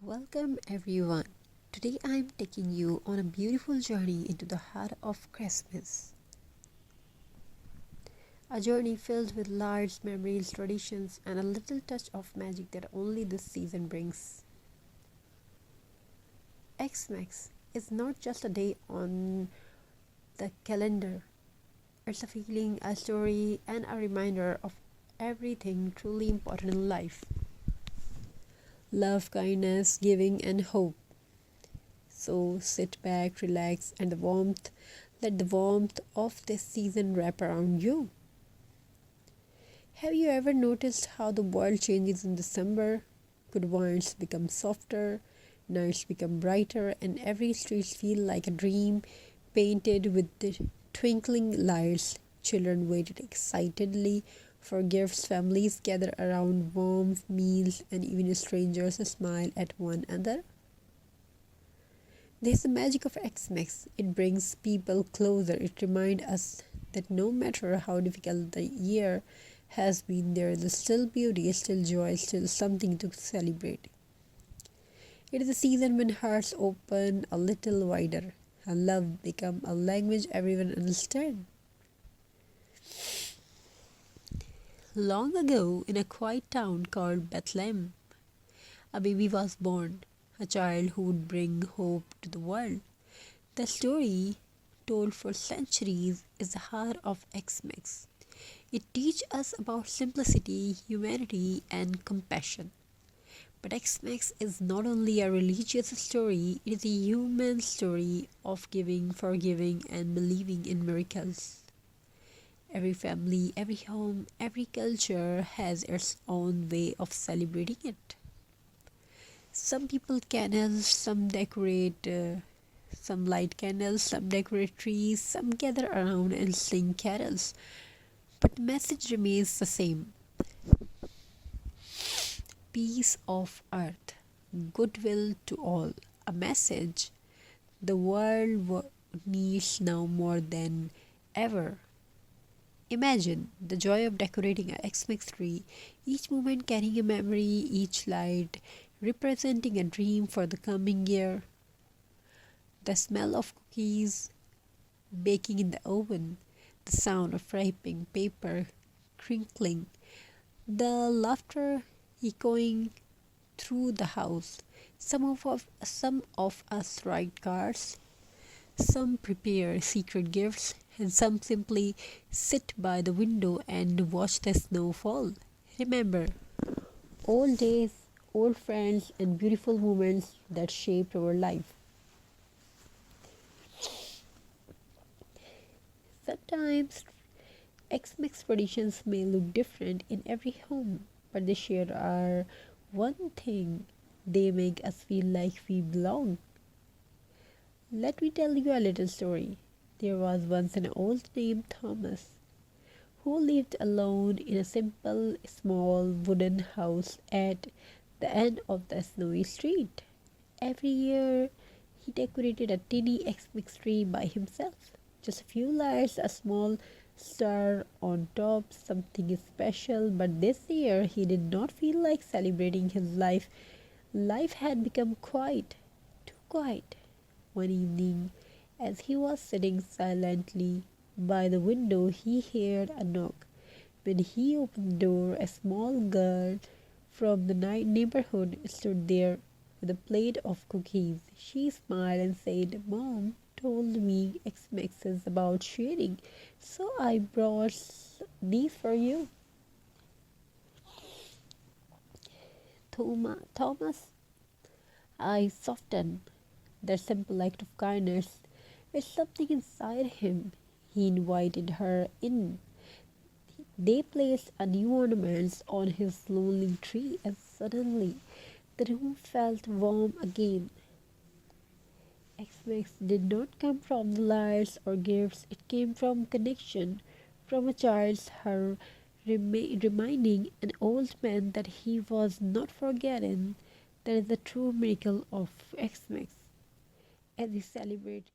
Welcome everyone. Today I'm taking you on a beautiful journey into the heart of Christmas. A journey filled with large memories, traditions, and a little touch of magic that only this season brings. Xmas is not just a day on the calendar, it's a feeling, a story, and a reminder of everything truly important in life: love, kindness, giving, and hope. So sit back, relax, and let the warmth of this season wrap around you. Have you ever noticed how the world changes in December? Good wines become softer, nights become brighter, and every street feels like a dream painted with the twinkling lights. Children waited excitedly for gifts, families gather around warm meals, and even strangers smile at one another. There's the magic of Xmas. It brings people closer. It reminds us that no matter how difficult the year has been, there is still beauty, still joy, still something to celebrate. It is a season when hearts open a little wider and love become a language everyone understands. Long ago, in a quiet town called Bethlehem, a baby was born, a child who would bring hope to the world. The story, told for centuries, is the heart of Xmas. It teaches us about simplicity, humanity, and compassion. But Xmas is not only a religious story, it is a human story of giving, forgiving, and believing in miracles. Every family, every home, every culture has its own way of celebrating it. Some people candles, some light candles, some decorate trees, some gather around and sing carols. But the message remains the same: peace of earth, goodwill to all. A message the world needs now more than ever. Imagine the joy of decorating a Xmas tree, each moment carrying a memory, each light representing a dream for the coming year. The smell of cookies baking in the oven, the sound of wrapping paper crinkling, the laughter echoing through the house. Some of us write cards, some prepare secret gifts, and some simply sit by the window and watch the snow fall. Remember, old days, old friends, and beautiful moments that shaped our life. Sometimes Xmas traditions may look different in every home, but they share our one thing: they make us feel like we belong. Let me tell you a little story. There was once an old named Thomas who lived alone in a simple, small wooden house at the end of the snowy street. Every year, he decorated a tiny Xmas tree by himself. Just a few lights, a small star on top, something special. But this year, he did not feel like celebrating his life. Life had become quiet, too quiet. One evening, as he was sitting silently by the window, he heard a knock. When he opened the door, a small girl from the neighborhood stood there with a plate of cookies. She smiled and said, "Mom told me Xmas is about sharing, so I brought these for you." Thomas' eyes softened. That simple act of kindness is something inside him. He invited her in. They placed a new ornaments on his lonely tree, and suddenly the room felt warm again. Xmas did not come from the lights or gifts, it came from connection, from a child's heart reminding an old man that he was not forgotten. That is the true miracle of Xmas. As we celebrate